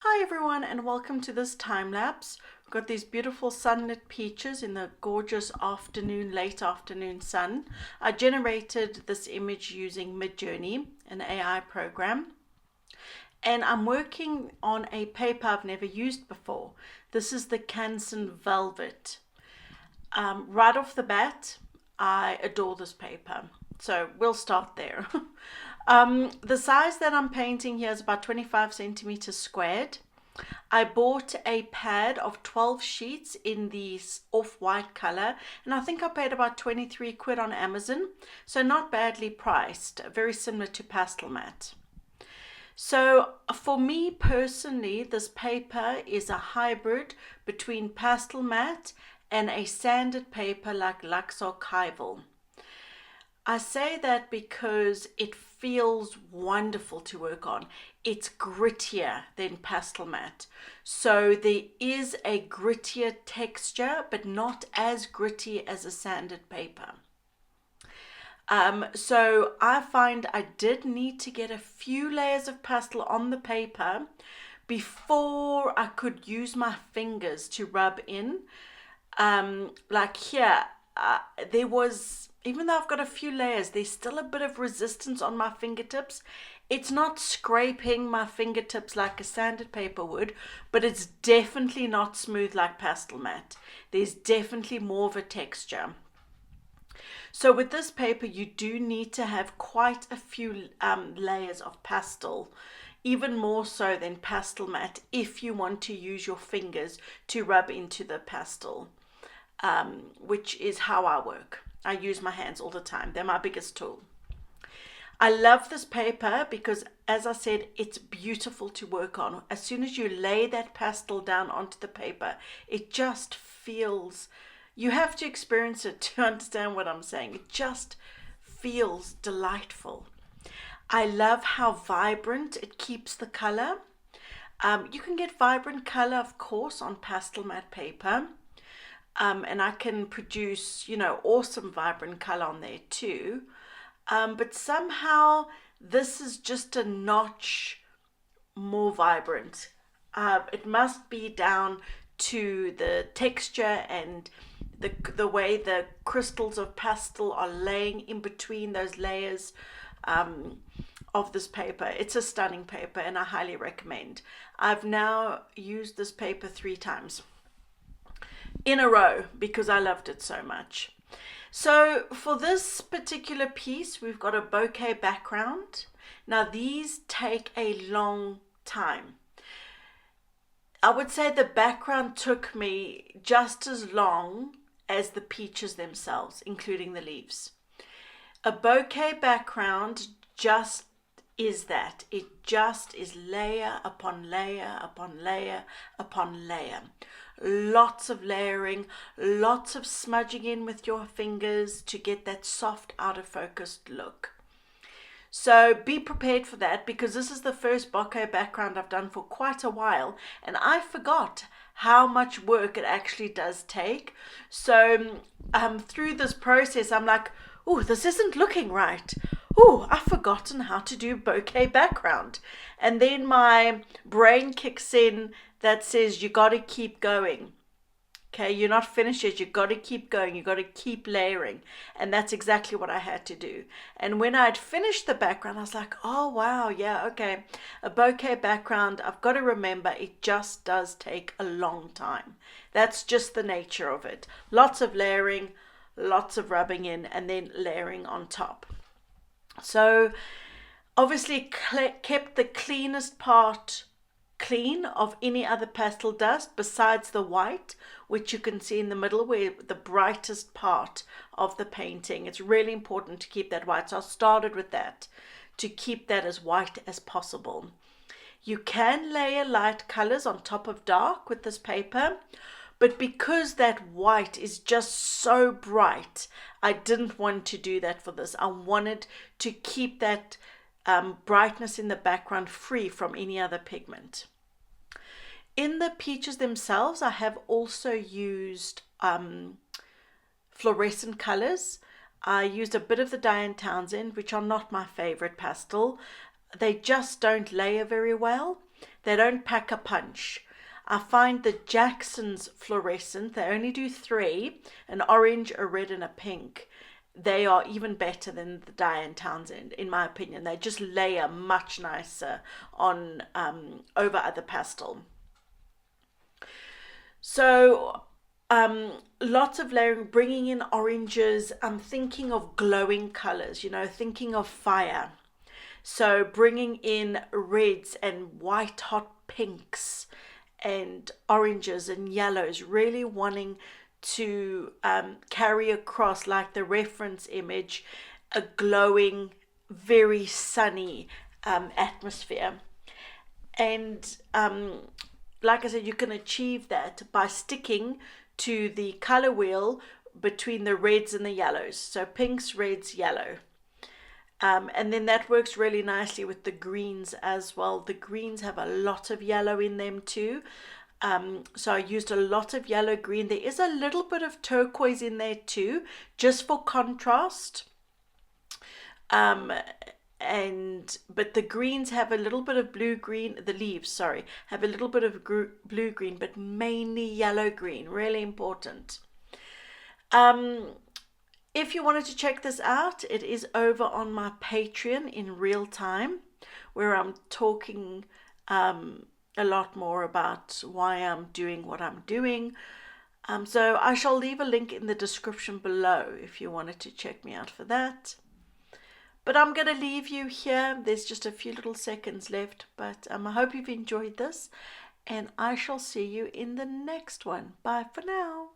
Hi everyone and welcome to this time lapse. We've got these beautiful sunlit peaches in the gorgeous afternoon, late afternoon sun. I generated this image using Midjourney, an AI program. And I'm working on a paper I've never used before. This is the Canson Velvet. Right off the bat, I adore this paper. So we'll start there. The size that I'm painting here is about 25 centimeters squared. I bought a pad of 12 sheets in the off-white color, and I think I paid about 23 quid on Amazon, so not badly priced, very similar to Pastel Mat. So for me personally, this paper is a hybrid between Pastel Mat and a sanded paper like Lux Archival. I say that because it feels wonderful to work on. It's grittier than Pastel Mat. So there is a grittier texture, but not as gritty as a sanded paper. So I find I did need to get a few layers of pastel on the paper before I could use my fingers to rub in. Like here, there was, even though I've got a few layers, there's still a bit of resistance on my fingertips. It's not scraping my fingertips like a sanded paper would, but it's definitely not smooth like Pastel Mat. There's definitely more of a texture. So with this paper, you do need to have quite a few layers of pastel, even more so than Pastel Mat if you want to use your fingers to rub into the pastel, which is how I work. I use my hands all the time. They're my biggest tool. I love this paper because, as I said, it's beautiful to work on. As soon as you lay that pastel down onto the paper, it just feels, you have to experience it to understand what I'm saying. It just feels delightful. I love how vibrant it keeps the color. You can get vibrant color, of course, on Pastel Mat paper. And I can produce, awesome vibrant color on there too. But somehow this is just a notch more vibrant. It must be down to the texture and the way the crystals of pastel are laying in between those layers of this paper. It's a stunning paper and I highly recommend. I've now used this paper 3 times in a row because I loved it so much. So for this particular piece, we've got a bouquet background. Now these take a long time. I would say the background took me just as long as the peaches themselves, including the leaves. A bouquet background just is that. It just is layer upon layer upon layer upon layer. Lots of layering, lots of smudging in with your fingers to get that soft out of focused look. So be prepared for that because this is the first bouquet background I've done for quite a while and I forgot how much work it actually does take. So through this process I'm like, oh, this isn't looking right. Oh, I've forgotten how to do bouquet background. And then my brain kicks in that says you got to keep going. Okay, you're not finished yet. You got to keep going. You got to keep layering. And that's exactly what I had to do. And when I'd finished the background, I was like, oh, wow, yeah, okay. A bouquet background, I've got to remember it just does take a long time. That's just the nature of it. Lots of layering, lots of rubbing in, and then layering on top. So obviously kept the cleanest part clean of any other pastel dust besides the white, which you can see in the middle where the brightest part of the painting. It's really important to keep that white. So I started with that to keep that as white as possible. You can layer light colors on top of dark with this paper, but because that white is just so bright, I didn't want to do that for this. I wanted to keep that brightness in the background free from any other pigment. In the peaches themselves, I have also used fluorescent colors. I used a bit of the Diane Townsend, which are not my favorite pastel. They just don't layer very well. They don't pack a punch. I find the Jackson's fluorescent, they only do 3, an orange, a red and a pink. They are even better than the Diane Townsend, in my opinion. They just layer much nicer on over other pastel. So lots of layering, bringing in oranges. I'm thinking of glowing colors, thinking of fire. So bringing in reds and white hot pinks and oranges and yellows, really wanting to carry across, like the reference image, a glowing, very sunny atmosphere. And like I said, you can achieve that by sticking to the color wheel between the reds and the yellows. So pinks, reds, yellow. And then that works really nicely with the greens as well. The greens have a lot of yellow in them too. So I used a lot of yellow green. There is a little bit of turquoise in there too, just for contrast. But the greens have a little bit of blue green. The leaves, sorry, have a little bit of blue green, but mainly yellow green. Really important. If you wanted to check this out, it is over on my Patreon in real time, where I'm talking a lot more about why I'm doing what I'm doing. So I shall leave a link in the description below if you wanted to check me out for that. But I'm going to leave you here. There's just a few little seconds left, but I hope you've enjoyed this, and I shall see you in the next one. Bye for now.